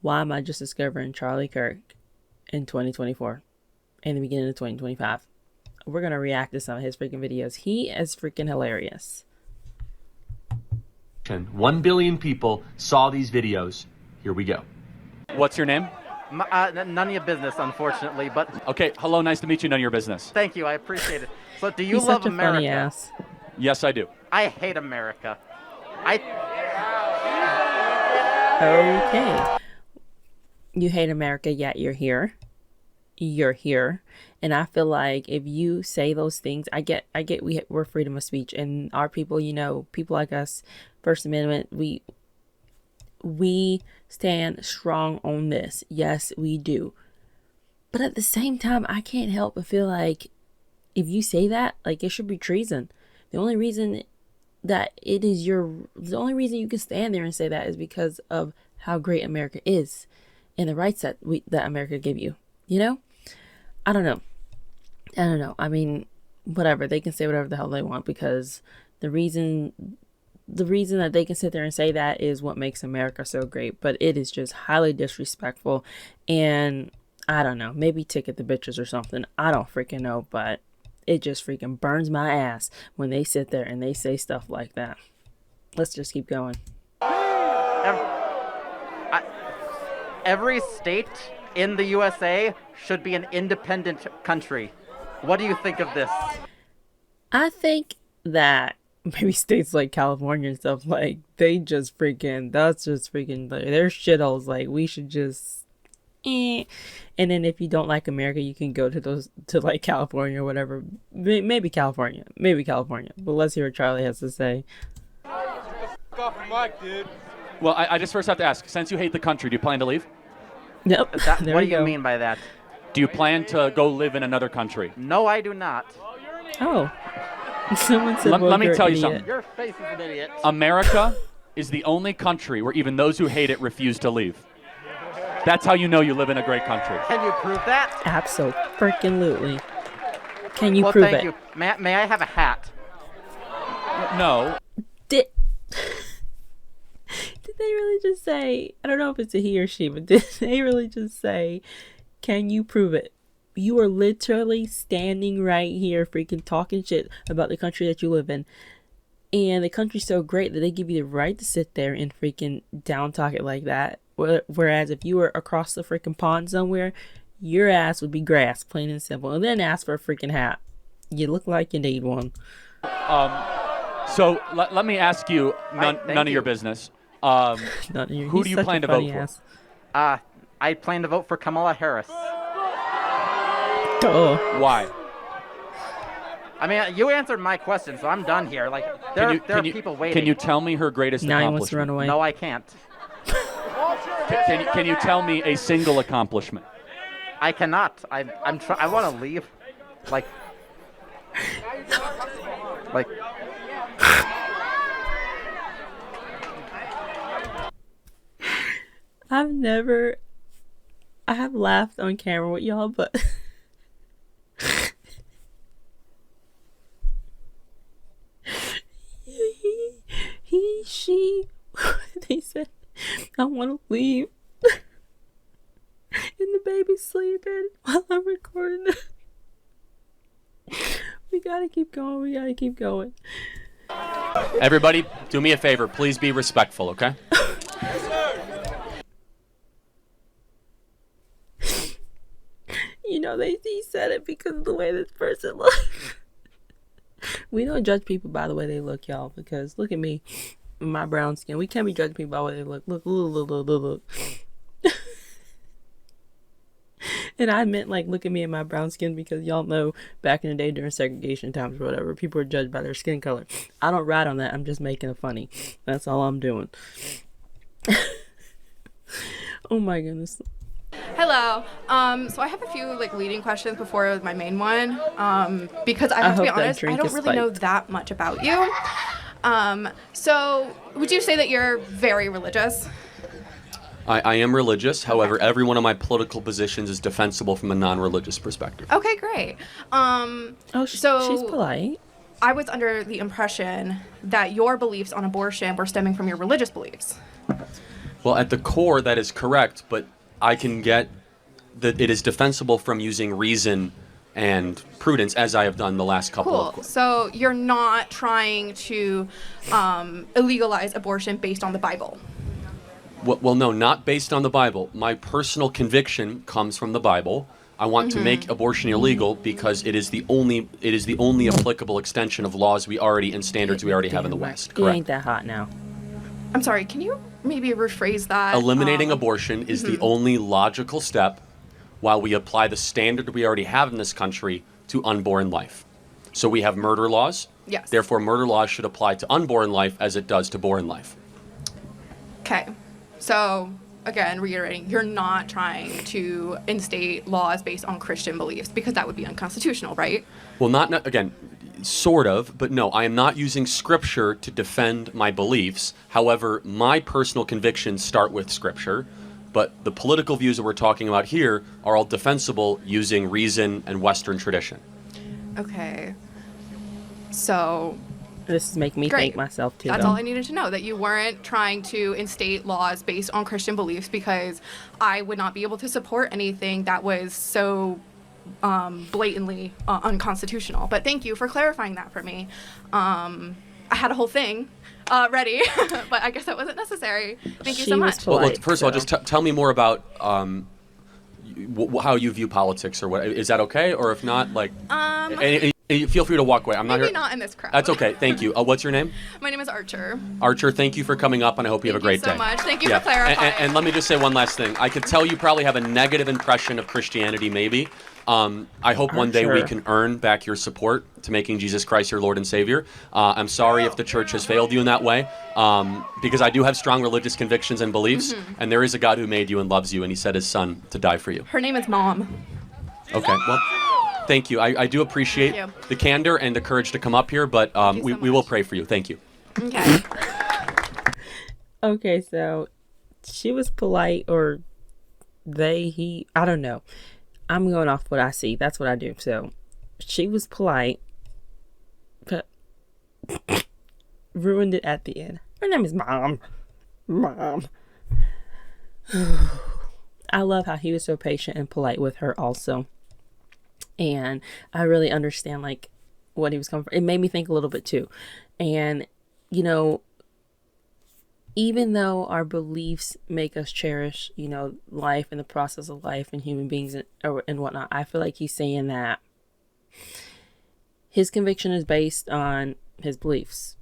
Why am I just discovering Charlie Kirk in 2024, in the beginning of 2025? We're going to react to some of his freaking videos. He is freaking hilarious. 1 billion people saw these videos. Here we go. What's your name? None of your business, unfortunately, but... Okay, hello, nice to meet you, none of your business. Thank you, I appreciate it. So, do you He's love such a America? funny ass. Yes, I do. I hate America. Okay. You hate America, yet you're here. You're here. And I feel like if you say those things, I get we're freedom of speech, and our people, you know, people like us, First Amendment, we stand strong on this. Yes, we do. But at the same time, I can't help but feel like if you say that, like, it should be treason. The only reason you can stand there and say that is because of how great America is and the rights that America give you. You know? I don't know. I mean, whatever. They can say whatever the hell they want, because the reason that they can sit there and say that is what makes America so great. But it is just highly disrespectful. And I don't know. Maybe ticket the bitches or something. I don't freaking know. But it just freaking burns my ass when they sit there and they say stuff like that. Let's just keep going. Every state in the USA should be an independent country. What do you think of this? I think that maybe states like California and stuff, like, that's just freaking, like, they're shitholes. Like, we should just, And then if you don't like America, you can go to like California or whatever. Maybe California. But let's hear what Charlie has to say. Well, I just first have to ask, since you hate the country, do you plan to leave? Nope. What do you mean by that? Do you plan to go live in another country? No, I do not. Oh. Someone said, let me tell you something. Your face is an idiot. America is the only country where even those who hate it refuse to leave. That's how you know you live in a great country. Can you prove that? Absolutely. Can you prove thank it? You. May I have a hat? No. Did they really just say, I don't know if it's a he or she, but did they really just say, can you prove it? You are literally standing right here freaking talking shit about the country that you live in. And the country's so great that they give you the right to sit there and freaking down talk it like that. Whereas if you were across the freaking pond somewhere, your ass would be grass, plain and simple. And then ask for a freaking hat. You look like you need one. So let me ask you, none of your business. Who do you plan to vote for? I plan to vote for Kamala Harris. Why? I mean, you answered my question, so I'm done here. Like, there are people waiting. Can you tell me her greatest now accomplishment? He wants to run away. No, I can't. Can you tell me a single accomplishment? I cannot. I want to leave. Like. I have laughed on camera with y'all, but she, they said, I want to leave. And the baby's sleeping while I'm recording it. We gotta keep going. Everybody, do me a favor. Please be respectful, okay? You know, he said it because of the way this person looks. We don't judge people by the way they look, y'all, because look at me, my brown skin. We can't be judging people by the way they look. Look. And I meant, like, look at me and my brown skin, because y'all know back in the day during segregation times or whatever, people were judged by their skin color. I don't ride on that. I'm just making it funny. That's all I'm doing. Oh my goodness. Hello. So I have a few leading questions before my main one. Because I have to be honest, I don't really know that much about you. So would you say that you're very religious? I am religious. However, every one of my political positions is defensible from a non-religious perspective. Okay, great. She's polite. I was under the impression that your beliefs on abortion were stemming from your religious beliefs. Well, at the core, that is correct, but I can get that it is defensible from using reason and prudence, as I have done the last couple of Cool. So you're not trying to illegalize abortion based on the Bible? Well, no, not based on the Bible. My personal conviction comes from the Bible. I want to make abortion illegal because it is the only applicable extension of laws we already and standards we already have in the West. It Correct. ain't that hot now. I'm sorry, can you maybe rephrase that? Eliminating abortion is the only logical step while we apply the standard we already have in this country to unborn life. So we have murder laws. Yes. Therefore, murder laws should apply to unborn life as it does to born life. Okay. So, again, reiterating, you're not trying to instate laws based on Christian beliefs because that would be unconstitutional, right? Well, not again, sort of, but no, I am not using scripture to defend my beliefs. However, my personal convictions start with scripture, but the political views that we're talking about here are all defensible using reason and Western tradition. Okay. So, This is making me great. thank myself too. That's though. all I needed to know, that you weren't trying to instate laws based on Christian beliefs because I would not be able to support anything that was so blatantly unconstitutional. But thank you for clarifying that for me. I had a whole thing ready, but I guess that wasn't necessary. Thank you She so was much. polite. Well, first of all, just tell me more about how you view politics, or what. Is that okay? Or if not, like, and feel free to walk away. I'm not Maybe here. not in this crowd. That's okay. Thank you. What's your name? My name is Archer. Archer, thank you for coming up, and I hope you have a great Thank day. you so much. Thank you for clarifying. And let me just say one last thing. I could tell you probably have a negative impression of Christianity, maybe. I hope one day we can earn back your support to making Jesus Christ your Lord and Savior. I'm sorry if the church has failed you in that way, because I do have strong religious convictions and beliefs, and there is a God who made you and loves you, and he sent his son to die for you. Her name is Mom. Okay, well, thank you. I do appreciate the candor and the courage to come up here, but we will pray for you. Thank you. Okay. Okay, so she was polite, or he, I don't know. I'm going off what I see. That's what I do. So she was polite, but ruined it at the end. Her name is Mom. Mom. I love how he was so patient and polite with her also. And I really understand, like, what he was coming from. It made me think a little bit too. And, you know, even though our beliefs make us cherish, you know, life and the process of life and human beings and whatnot, I feel like he's saying that his conviction is based on his beliefs.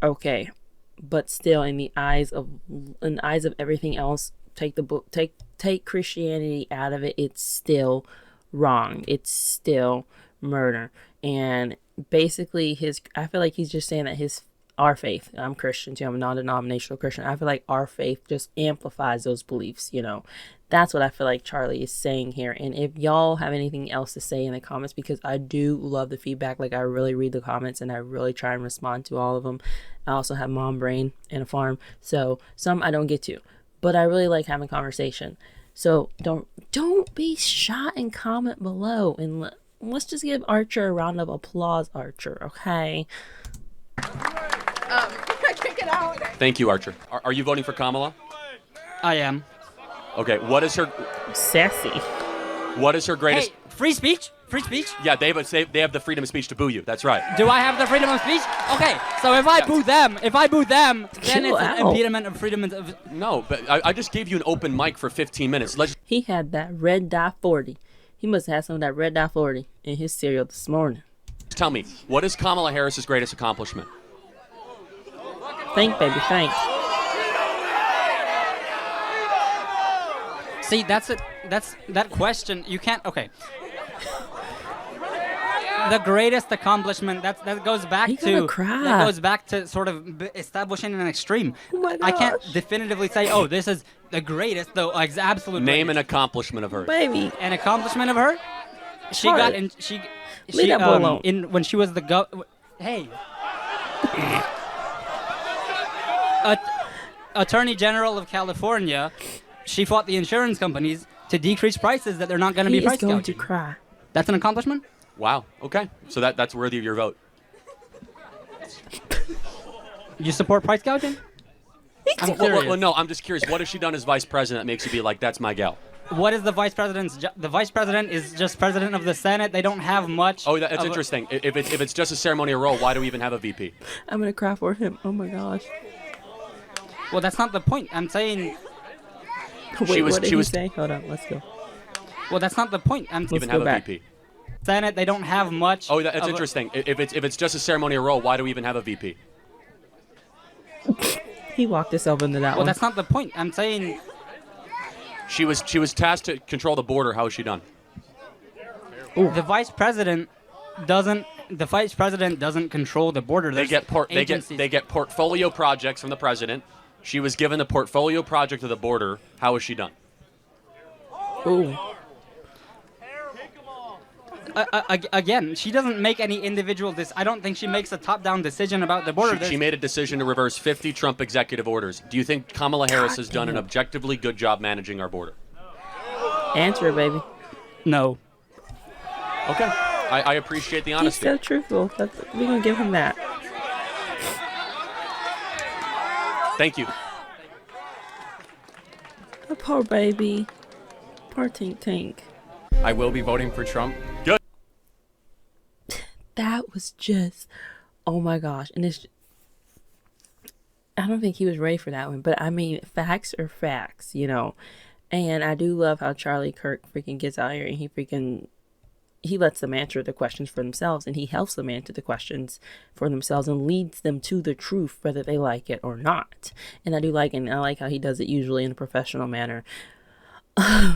Okay, but still, in the eyes of everything else, take Christianity out of it. It's still wrong. It's still murder. And basically, I feel like he's just saying that our faith, I'm Christian too, I'm a non-denominational Christian, I feel like our faith just amplifies those beliefs, you know. That's what I feel like Charlie is saying here. And if y'all have anything else to say in the comments, because I do love the feedback, like I really read the comments and I really try and respond to all of them. I also have mom brain and a farm, so some I don't get to, but I really like having conversation. So don't be shy and comment below, and let's just give Archer a round of applause. Archer, okay? I can't get out. Thank you, Archer. Are you voting for Kamala? I am. Okay, what is her Sassy. greatest... Hey, free speech? Free speech? Yeah, they have the freedom of speech to boo you. That's right. Do I have the freedom of speech? Okay, so if I boo them, then Chill it's out. an impediment of freedom of... No, but I just gave you an open mic for 15 minutes. He had that red dye 40. He must have had some of that red dye 40 in his cereal this morning. Tell me, what is Kamala Harris's greatest accomplishment? Think, baby, think. See, that question, you can't... Okay. The greatest accomplishment, that goes back He's gonna to... cry. That goes back to sort of establishing an extreme. Oh my I can't gosh. definitively say, oh, this is the greatest, though, like, absolute Name an greatest. accomplishment of hers. Baby. An accomplishment of her? She Charlie. got in... She Leave that boy alone. when she was the Hey. Attorney General of California, she fought the insurance companies to decrease prices that they're not going to He be is price going gouging. to cry. That's an accomplishment? Wow. Okay. So that's worthy of your vote. You support price gouging? He I'm curious. Well, no, I'm just curious. What has she done as vice president that makes you be like, that's my gal? What is the vice president's the vice president is just president of the Senate. They don't have much. Oh, that's interesting. If it's just a ceremonial role, why do we even have a VP? I'm gonna cry for him. Oh my gosh. Well, that's not the point. I'm saying. Wait, what did he say? Hold on, let's go. Well, that's not the point. Let's go back. VP. Senate, they don't have much. Oh, that's interesting. If it's just a ceremonial role, why do we even have a VP? He walked himself into that one. Well, that's not the point. I'm saying. She was tasked to control the border. How is she done? Ooh. The vice president doesn't control the border. They get portfolio projects from the president. She was given the portfolio project of the border. How is she done? Ooh. Again, she doesn't make any individual. I don't think she makes a top-down decision about the border. She made a decision to reverse 50 Trump executive orders. Do you think Kamala Harris has done an objectively good job managing our border? Answer it, baby. No. Okay. I appreciate the honesty. He's so truthful. We're going to give him that. Thank you. Oh, poor baby. Poor Tink Tink. I will be voting for Trump. Good. That was just, oh my gosh. And I don't think he was ready for that one. But I mean, facts are facts, you know. And I do love how Charlie Kirk freaking gets out here and he lets them answer the questions for themselves, and he helps them answer the questions for themselves and leads them to the truth, whether they like it or not. And I like how he does it usually in a professional manner.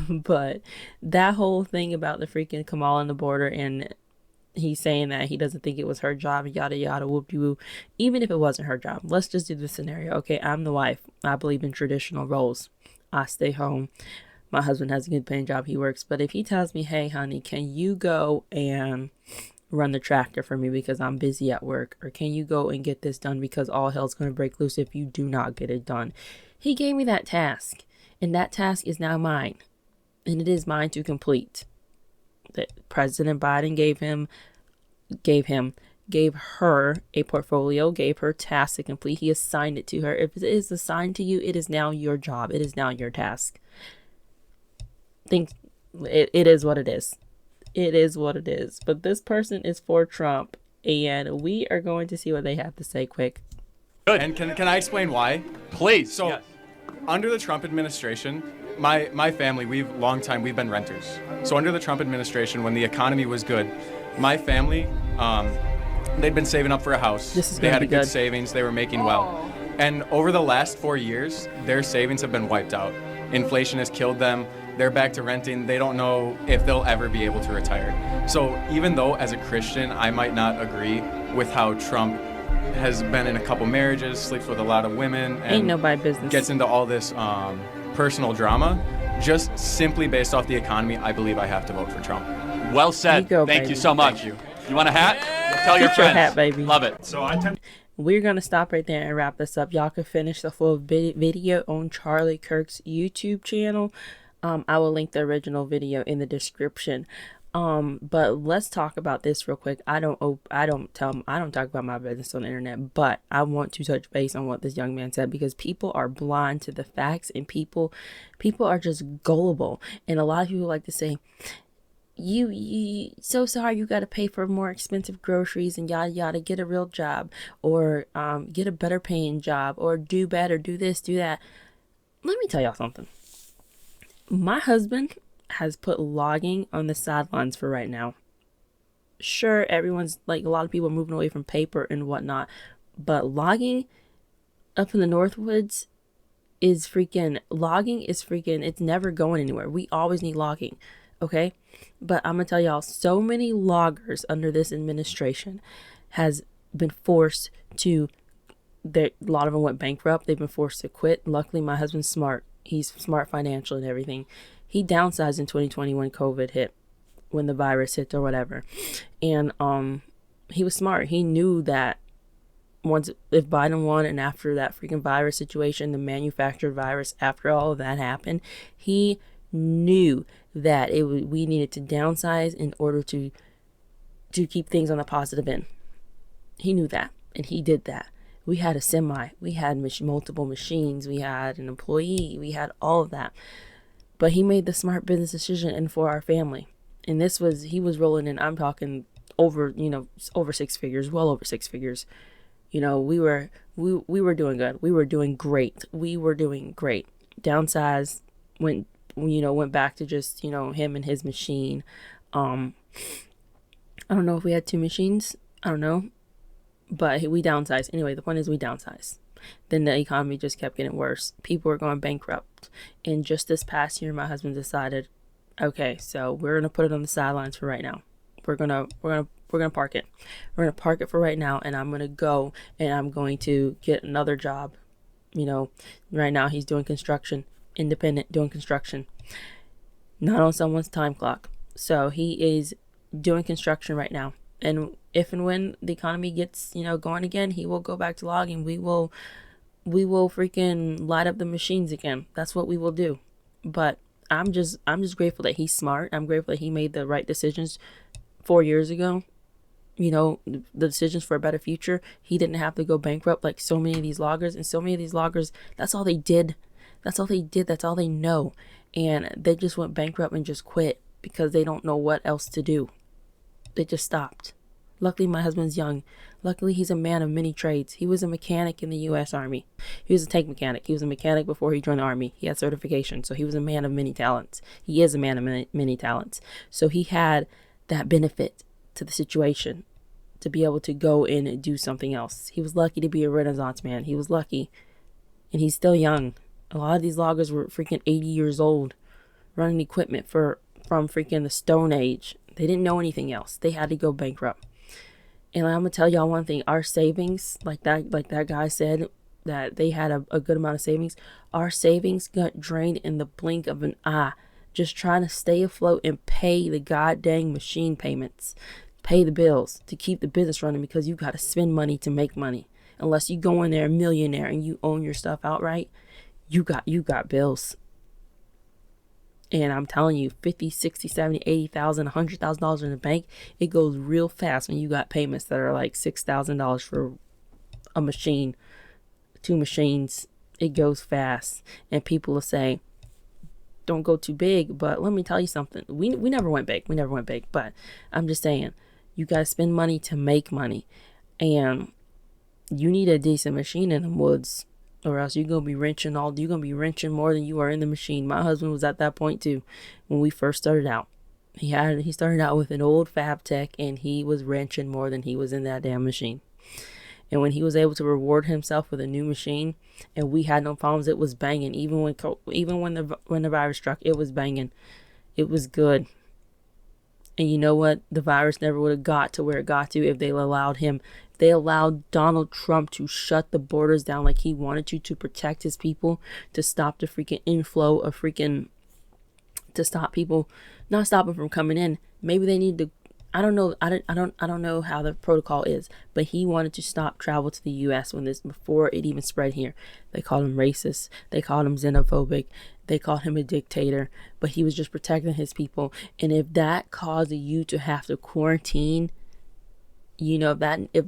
But that whole thing about the freaking Kamala on the border, and he's saying that he doesn't think it was her job, yada yada, whoop-de-woo. Even if it wasn't her job, let's just do the scenario. Okay, I'm the wife. I believe in traditional roles. I stay home. My husband has a good paying job. He works. But if he tells me, hey, honey, can you go and run the tractor for me because I'm busy at work? Or can you go and get this done because all hell's going to break loose if you do not get it done? He gave me that task. And that task is now mine. And it is mine to complete. That President Biden gave her a portfolio, gave her tasks to complete. He assigned it to her. If it is assigned to you, it is now your job. It is now your task. Think it is what it is. It is what it is. But this person is for Trump, and we are going to see what they have to say quick. Good. And can I explain why? Please. So, yes. Under the Trump administration, my family, we've been renters. So under the Trump administration, when the economy was good, my family, they'd been saving up for a house. They had a good savings. They were making well. And over the last 4 years, their savings have been wiped out. Inflation has killed them. They're back to renting. They don't know if they'll ever be able to retire. So even though as a Christian, I might not agree with how Trump has been in a couple marriages, sleeps with a lot of women, and ain't nobody business. Gets into all this personal drama, just simply based off the economy, I believe I have to vote for Trump. Well said. Thank you so much. Thank you. You want a hat? Tell your friends. Your hat, baby. Love it. So we're going to stop right there and wrap this up. Y'all can finish the full video on Charlie Kirk's YouTube channel. I will link the original video in the description. But let's talk about this real quick. I don't talk about my business on the internet, but I want to touch base on what this young man said, because people are blind to the facts, and people are just gullible. And a lot of people like to say, you so sorry you got to pay for more expensive groceries and yada yada, get a real job, or get a better paying job, or do better, do this, do that. Let me tell y'all something. My husband has put logging on the sidelines for right now. Sure, everyone's like, a lot of people are moving away from paper and whatnot, but logging up in the Northwoods is freaking, it's never going anywhere. We always need logging, okay? But I'm gonna tell y'all, so many loggers under this administration has been forced to, a lot of them went bankrupt. They've been forced to quit. Luckily, my husband's smart. He's smart financially and everything. He downsized in 2020 when COVID hit, when the virus hit or whatever. And he was smart. He knew that if Biden won, and after that freaking virus situation, the manufactured virus, after all of that happened, he knew that we needed to downsize in order to keep things on the positive end. He knew that, and he did that. We had a semi. We had multiple machines. We had an employee. We had all of that. But he made the smart business decision and for our family. And he was rolling in, I'm talking over, over six figures, well over six figures. We were doing good. We were doing great. Downsized, went back to just, him and his machine. I don't know if we had 2 machines. I don't know. But we downsized. Anyway, the point is we downsized. Then the economy just kept getting worse. People were going bankrupt. And just this past year, my husband decided, okay, so we're gonna put it on the sidelines for right now. We're gonna park it. We're gonna park it for right now, and I'm gonna go and I'm going to get another job. Right now he's doing construction, independent, doing construction, not on someone's time clock. So he is doing construction right now. And if and when the economy gets, going again, he will go back to logging. We will freaking light up the machines again. That's what we will do. But I'm just grateful that he's smart. I'm grateful that he made the right decisions 4 years ago. The decisions for a better future. He didn't have to go bankrupt like so many of these loggers. And so many of these loggers, that's all they did. That's all they did. That's all they know. And they just went bankrupt and just quit because they don't know what else to do. They just stopped. Luckily, my husband's young. Luckily, he's a man of many trades. He was a mechanic in the U.S. Army. He was a tank mechanic. He was a mechanic before he joined the Army. He had certification. So he was a man of many talents. He is a man of many talents. So he had that benefit to the situation to be able to go in and do something else. He was lucky to be a Renaissance man. He was lucky. And he's still young. A lot of these loggers were freaking 80 years old running equipment from freaking the Stone Age. They didn't know anything else. They had to go bankrupt. And I'm gonna tell y'all one thing: our savings, like that guy said, that they had a good amount of savings. Our savings got drained in the blink of an eye, just trying to stay afloat and pay the goddamn machine payments, pay the bills to keep the business running. Because you got to spend money to make money. Unless you go in there a millionaire and you own your stuff outright, you got bills. And I'm telling you, 50, 60, 70, 80,000, $100,000 in the bank, it goes real fast when you got payments that are like $6,000 for a machine, 2 machines. It goes fast. And people will say, don't go too big. But let me tell you something. We never went big. But I'm just saying, you got to spend money to make money. And you need a decent machine in the woods. Or else you're gonna be wrenching more than you are in the machine. My husband was at that point too when we first started out. He started out with an old Fab Tech, and he was wrenching more than he was in that damn machine. And when he was able to reward himself with a new machine, and we had no problems, it was banging. Even when the virus struck, it was banging. It was good. And you know what? The virus never would have got to where it got to if they allowed him. They allowed Donald Trump to shut the borders down like he wanted to protect his people, to stop the freaking inflow of to stop people, not stop them from coming in. Maybe they need to, I don't know how the protocol is, but he wanted to stop travel to the U.S. before it even spread here. They called him racist. They called him xenophobic. They called him a dictator, but he was just protecting his people. And if that caused you to have to quarantine, if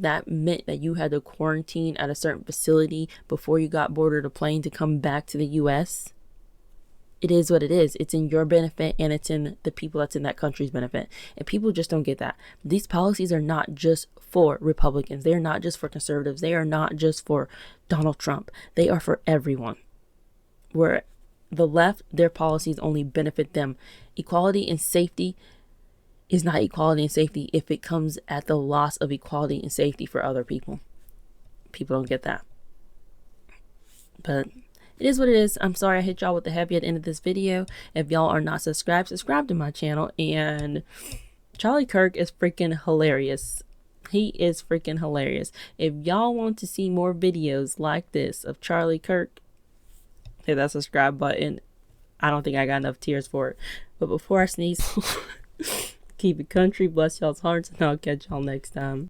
that meant that you had to quarantine at a certain facility before you got boarded a plane to come back to the U.S., it is what it is. It's in your benefit, and it's in the people that's in that country's benefit. And people just don't get that. These policies are not just for Republicans. They are not just for conservatives. They are not just for Donald Trump. They are for everyone. Where the left, their policies only benefit them. Equality and safety is not equality and safety if it comes at the loss of equality and safety for other people. People don't get that. But it is what it is. I'm sorry I hit y'all with the heavy at the end of this video. If y'all are not subscribed to my channel. And Charlie Kirk is freaking hilarious. He is freaking hilarious. If y'all want to see more videos like this of Charlie Kirk, hit that subscribe button. I don't think I got enough tears for it. But before I sneeze, keep it country, bless y'all's hearts, and I'll catch y'all next time.